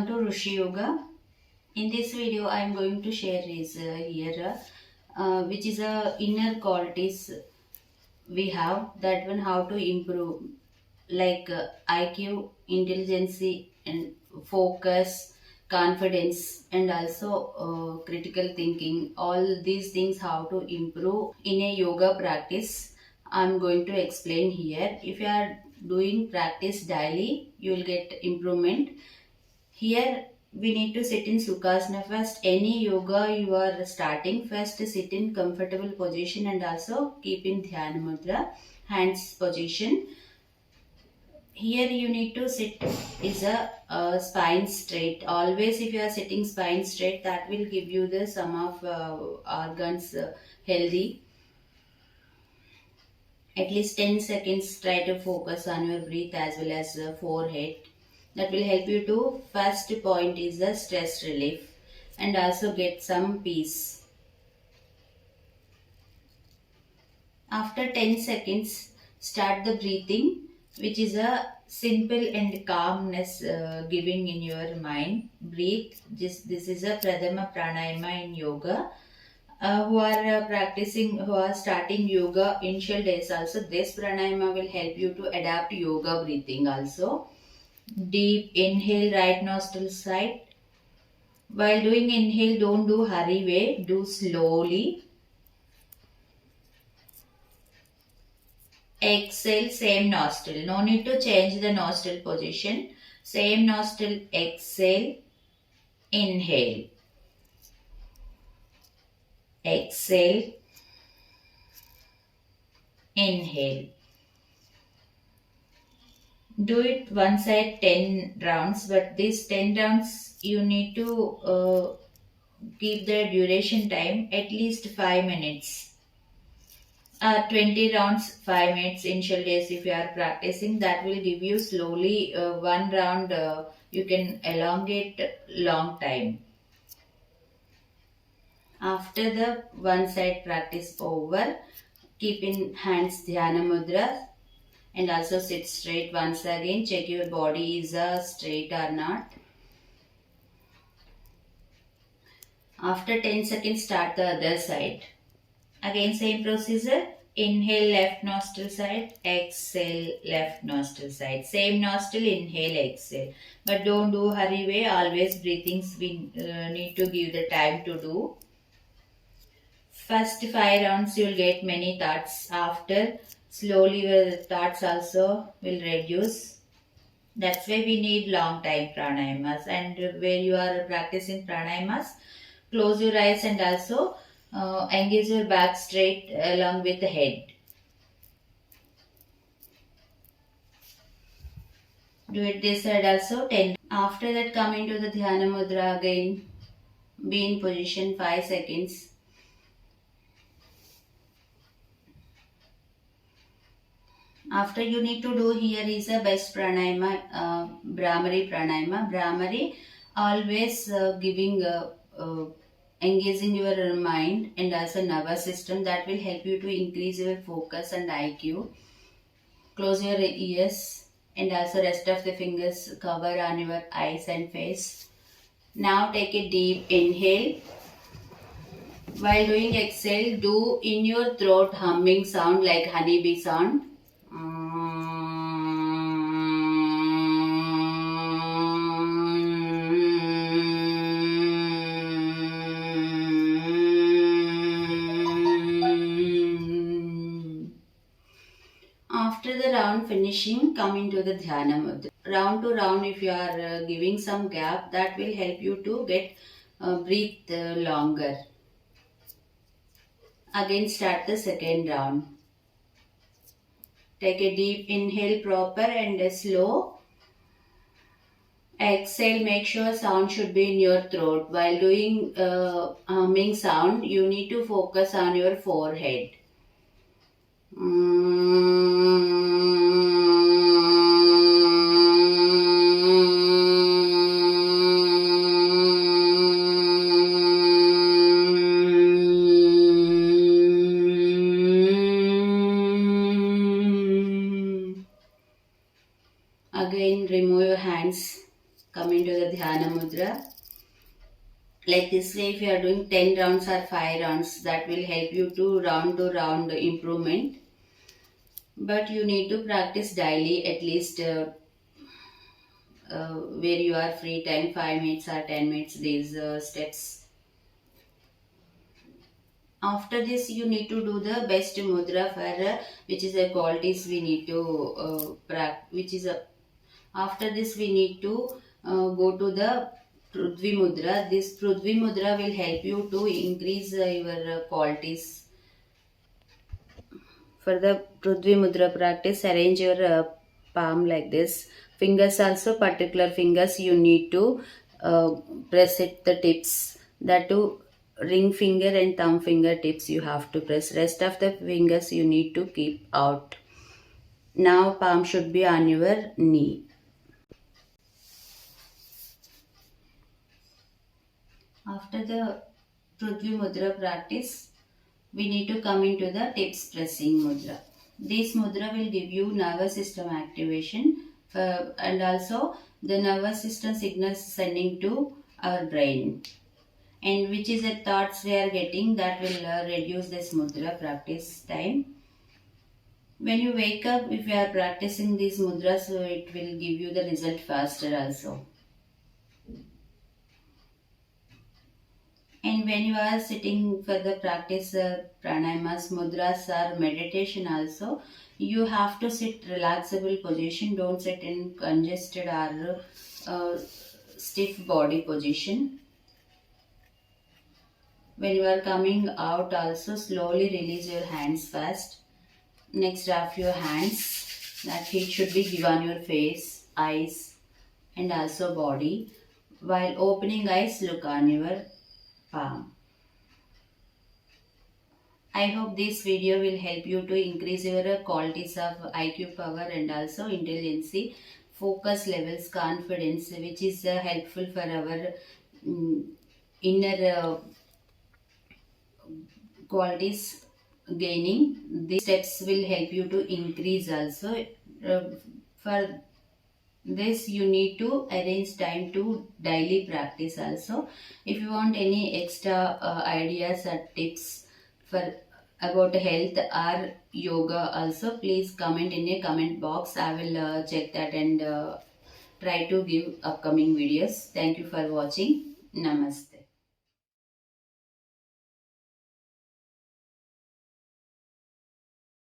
Welcome to Rishi Yoga. In this video, I am going to share is here, which is inner qualities we have, that one how to improve, like IQ, intelligence, and focus, confidence, and also critical thinking. All these things how to improve in a yoga practice. I'm going to explain here. If you are doing practice daily, you will get improvement. Here we need to sit in Sukhasana first. Any yoga you are starting, first sit in comfortable position and also keep in Dhyana Mudra, hands position. Here you need to sit is a spine straight. Always if you are sitting spine straight, that will give you the some of organs healthy. At least 10 seconds try to focus on your breath as well as forehead. That will help you to first point is the stress relief and also get some peace. After 10 seconds start the breathing, which is a simple and calmness giving in your mind. Breathe. This is a Pradhama Pranayama in yoga. Who are practicing, who are starting yoga initial days also, this pranayama will help you to adapt yoga breathing also. Deep inhale, right nostril side. While doing inhale, don't do hurry way, do slowly. Exhale, same nostril. No need to change the nostril position. Same nostril, exhale, inhale. Exhale, inhale. Do it one side 10 rounds, but these 10 rounds you need to keep the duration time at least 5 minutes. 20 rounds 5 minutes initial days if you are practicing, that will give you slowly one round you can elongate long time. After the one side practice over, keep in hands Dhyana Mudra and also sit straight once again. Check your body is straight or not. After 10 seconds start the other side. Again same procedure. Inhale left nostril side, exhale left nostril side. Same nostril, inhale, exhale. But don't do hurry way. Always breathings we need to give the time to do. First 5 rounds you will get many thoughts. After slowly your thoughts also will reduce. That's why we need long time pranayamas. And where you are practicing pranayamas, close your eyes and also engage your back straight along with the head. Do it this side also 10. After that come into the Dhyana Mudra again. Be in position 5 seconds. After you need to do here is a best pranayama, Brahmari pranayama. Brahmari always giving engaging your mind and also nervous system, that will help you to increase your focus and IQ. Close your ears and also rest of the fingers cover on your eyes and face. Now take a deep inhale. While doing exhale, do in your throat humming sound like honeybee sound. After the round finishing, come into the Dhyana Mudra. Round to round, if you are giving some gap, that will help you to get breathe longer. Again start the second round. Take a deep inhale proper and a slow. Exhale, make sure sound should be in your throat. While doing humming sound, you need to focus on your forehead. Again remove your hands. come into the Dhyana Mudra. Like this way, if you are doing 10 rounds or 5 rounds, that will help you to round improvement. But you need to practice daily, at least where you are free time, 5 minutes or 10 minutes, these steps. After this, you need to do the best mudra for which is a qualities we need to practice, which is a after this, we need to go to the Prithvi Mudra. This Prithvi Mudra will help you to increase your qualities. For the Prithvi Mudra practice, arrange your palm like this. Fingers also, particular fingers, you need to uh, press it the tips. That too, ring finger and thumb finger tips you have to press. Rest of the fingers you need to keep out. Now palm should be on your knee. After the Prithvi Mudra practice, we need to come into the tips pressing mudra. This mudra will give you nervous system activation and also the nervous system signals sending to our brain. And which is the thoughts we are getting that will reduce this mudra practice time. When you wake up, if you are practicing these mudras, so it will give you the result faster also. And when you are sitting for the practice pranayamas, mudras or meditation also, you have to sit relaxable position. Don't sit in congested or stiff body position. When you are coming out also, slowly release your hands first. Next, wrap your hands. That heat should be given on your face, eyes and also body. While opening eyes, look on your palm. I hope this video will help you to increase your qualities of IQ power and also intelligence, focus levels, confidence, which is helpful for our mm, inner qualities gaining. These steps will help you to increase also. For this, you need to arrange time to daily practice also. If you want any extra ideas or tips for about health or yoga also, please comment in a comment box. I will check that and try to give upcoming videos. Thank you for watching. Namaste.